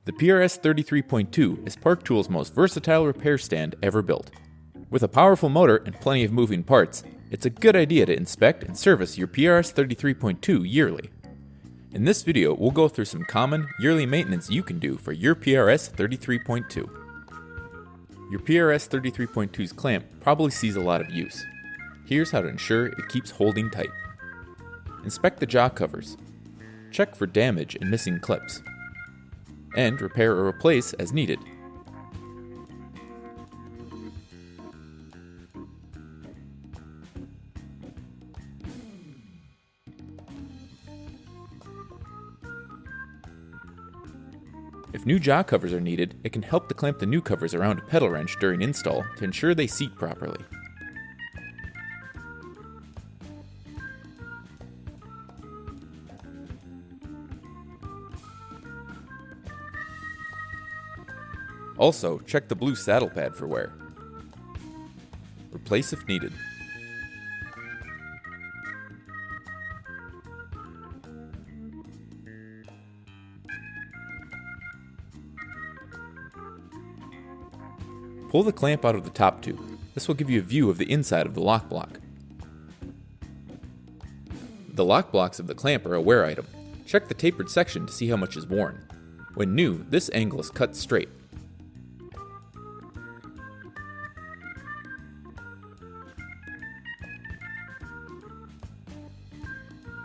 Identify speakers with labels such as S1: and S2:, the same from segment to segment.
S1: The PRS-33.2 is ParkTool's most versatile repair stand ever built. With a powerful motor and plenty of moving parts, it's a good idea to inspect and service your PRS-33.2 yearly. In this video, we'll go through some common yearly maintenance you can do for your PRS-33.2. Your PRS-33.2's clamp probably sees a lot of use. Here's how to ensure it keeps holding tight. Inspect the jaw covers. Check for damage and missing clips. And repair or replace as needed. If new jaw covers are needed, it can help to clamp the new covers around a pedal wrench during install to ensure they seat properly. Also, check the blue saddle pad for wear. Replace if needed. Pull the clamp out of the top tube. This will give you a view of the inside of the lock block. The lock blocks of the clamp are a wear item. Check the tapered section to see how much is worn. When new, this angle is cut straight.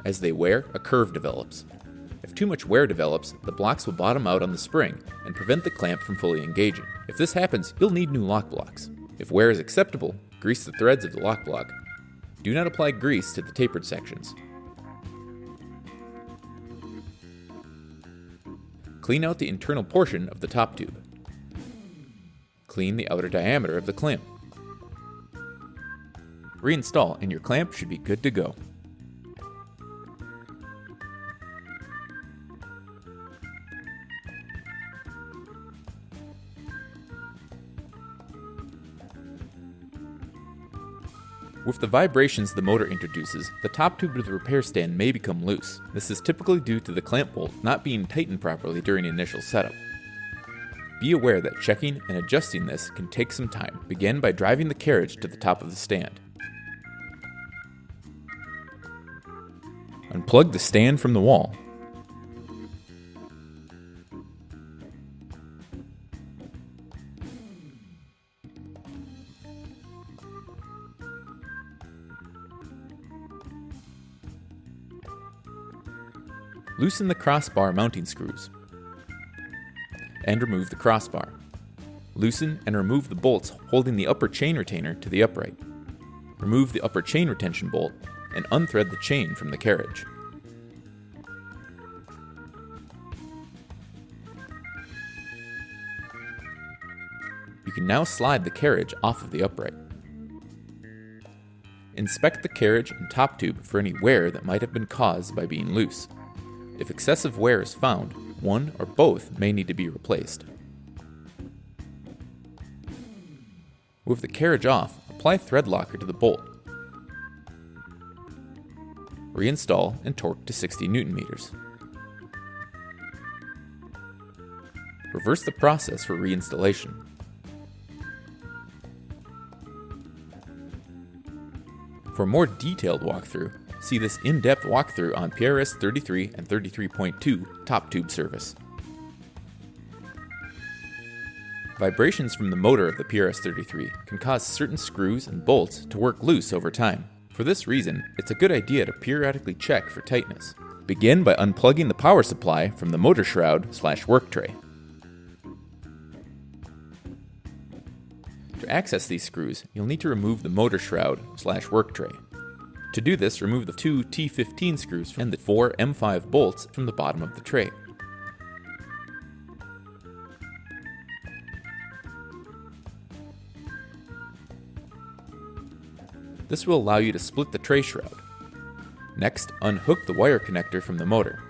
S1: As they wear, a curve develops. If too much wear develops, the blocks will bottom out on the spring and prevent the clamp from fully engaging. If this happens, you'll need new lock blocks. If wear is acceptable, grease the threads of the lock block. Do not apply grease to the tapered sections. Clean out the internal portion of the top tube. Clean the outer diameter of the clamp. Reinstall and your clamp should be good to go. With the vibrations the motor introduces, the top tube of the repair stand may become loose. This is typically due to the clamp bolt not being tightened properly during initial setup. Be aware that checking and adjusting this can take some time. Begin by driving the carriage to the top of the stand. Unplug the stand from the wall. Loosen the crossbar mounting screws and remove the crossbar. Loosen and remove the bolts holding the upper chain retainer to the upright. Remove the upper chain retention bolt and unthread the chain from the carriage. You can now slide the carriage off of the upright. Inspect the carriage and top tube for any wear that might have been caused by being loose. If excessive wear is found, one or both may need to be replaced. With the carriage off, apply thread locker to the bolt. Reinstall and torque to 60 Newton meters. Reverse the process for reinstallation. For a more detailed walkthrough, see this in-depth walkthrough on PRS-33 and 33.2 top tube service. Vibrations from the motor of the PRS-33 can cause certain screws and bolts to work loose over time. For this reason, it's a good idea to periodically check for tightness. Begin by unplugging the power supply from the motor shroud/work tray. To access these screws, you'll need to remove the motor shroud/work tray. To do this, remove the two T15 screws and the four M5 bolts from the bottom of the tray. This will allow you to split the tray shroud. Next, unhook the wire connector from the motor.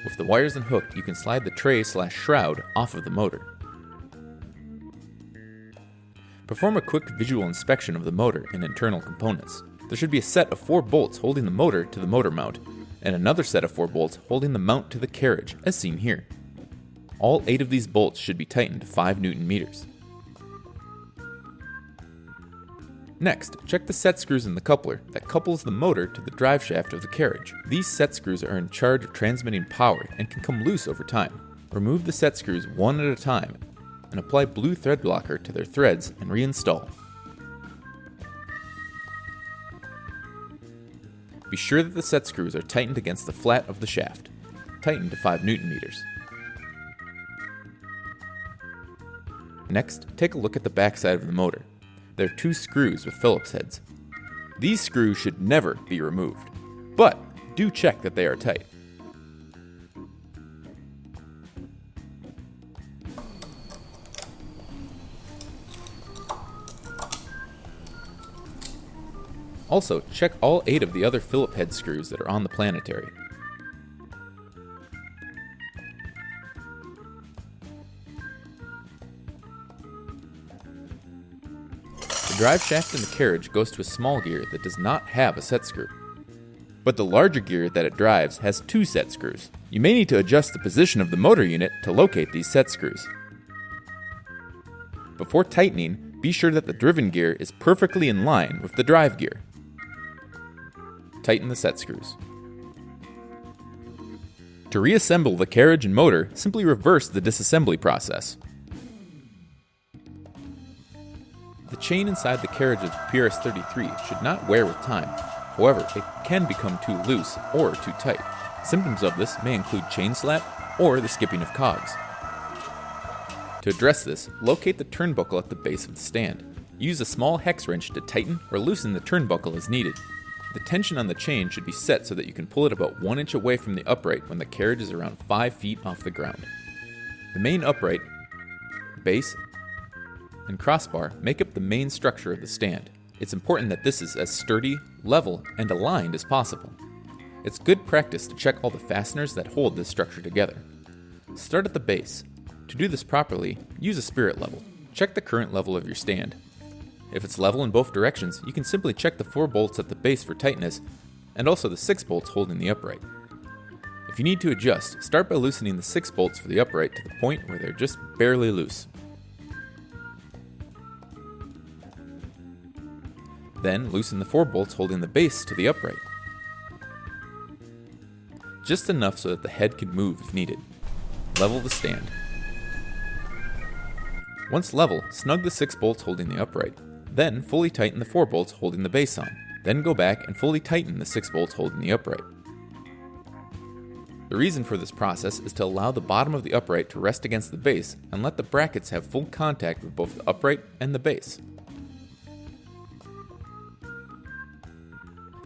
S1: With the wires unhooked, you can slide the tray/shroud off of the motor. Perform a quick visual inspection of the motor and internal components. There should be a set of 4 bolts holding the motor to the motor mount, and another set of 4 bolts holding the mount to the carriage, as seen here. All 8 of these bolts should be tightened to 5 Newton meters. Next, check the set screws in the coupler that couples the motor to the drive shaft of the carriage. These set screws are in charge of transmitting power and can come loose over time. Remove the set screws one at a time and apply blue thread blocker to their threads and reinstall. Be sure that the set screws are tightened against the flat of the shaft. Tighten to 5 Newton meters. Next, take a look at the back side of the motor. There are 2 screws with Phillips heads. These screws should never be removed, but do check that they are tight. Also, check all 8 of the other Phillips head screws that are on the planetary. The drive shaft in the carriage goes to a small gear that does not have a set screw. But the larger gear that it drives has 2 set screws. You may need to adjust the position of the motor unit to locate these set screws. Before tightening, be sure that the driven gear is perfectly in line with the drive gear. Tighten the set screws. To reassemble the carriage and motor, simply reverse the disassembly process. The chain inside the carriage of the PRS-33 should not wear with time. However, it can become too loose or too tight. Symptoms of this may include chain slap or the skipping of cogs. To address this, locate the turnbuckle at the base of the stand. Use a small hex wrench to tighten or loosen the turnbuckle as needed. The tension on the chain should be set so that you can pull it about 1 inch away from the upright when the carriage is around 5 feet off the ground. The main upright, base, and crossbar make up the main structure of the stand. It's important that this is as sturdy, level, and aligned as possible. It's good practice to check all the fasteners that hold this structure together. Start at the base. To do this properly, use a spirit level. Check the current level of your stand. If it's level in both directions, you can simply check the 4 bolts at the base for tightness, and also the 6 bolts holding the upright. If you need to adjust, start by loosening the 6 bolts for the upright to the point where they're just barely loose. Then loosen the 4 bolts holding the base to the upright. Just enough so that the head can move if needed. Level the stand. Once level, snug the 6 bolts holding the upright. Then fully tighten the 4 bolts holding the base on. Then go back and fully tighten the 6 bolts holding the upright. The reason for this process is to allow the bottom of the upright to rest against the base and let the brackets have full contact with both the upright and the base.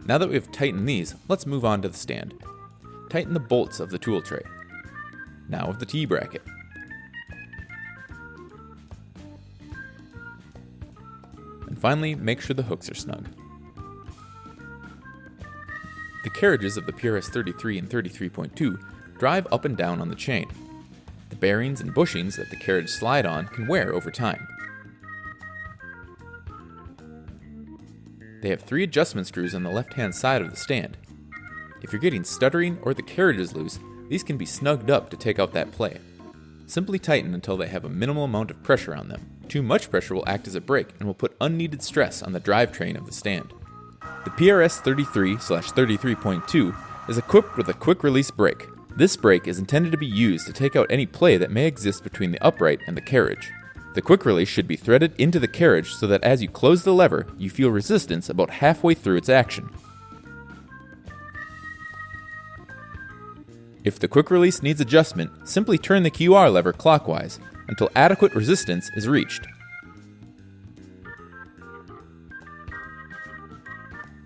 S1: Now that we have tightened these, let's move on to the stand. Tighten the bolts of the tool tray. Now of the T-bracket. And finally, make sure the hooks are snug. The carriages of the PRS-33 and 33.2 drive up and down on the chain. The bearings and bushings that the carriage slide on can wear over time. They have 3 adjustment screws on the left-hand side of the stand. If you're getting stuttering or the carriage is loose, these can be snugged up to take out that play. Simply tighten until they have a minimal amount of pressure on them. Too much pressure will act as a brake and will put unneeded stress on the drivetrain of the stand. The PRS-33/33.2 is equipped with a quick-release brake. This brake is intended to be used to take out any play that may exist between the upright and the carriage. The quick release should be threaded into the carriage so that as you close the lever, you feel resistance about halfway through its action. If the quick release needs adjustment, simply turn the QR lever clockwise until adequate resistance is reached.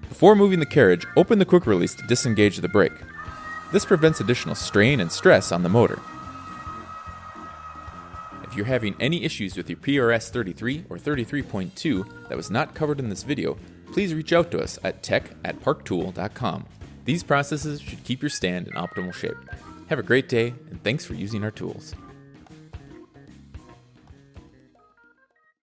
S1: Before moving the carriage, open the quick release to disengage the brake. This prevents additional strain and stress on the motor. If you're having any issues with your PRS-33 or 33.2 that was not covered in this video, please reach out to us at tech@parktool.com. These processes should keep your stand in optimal shape. Have a great day, and thanks for using our tools.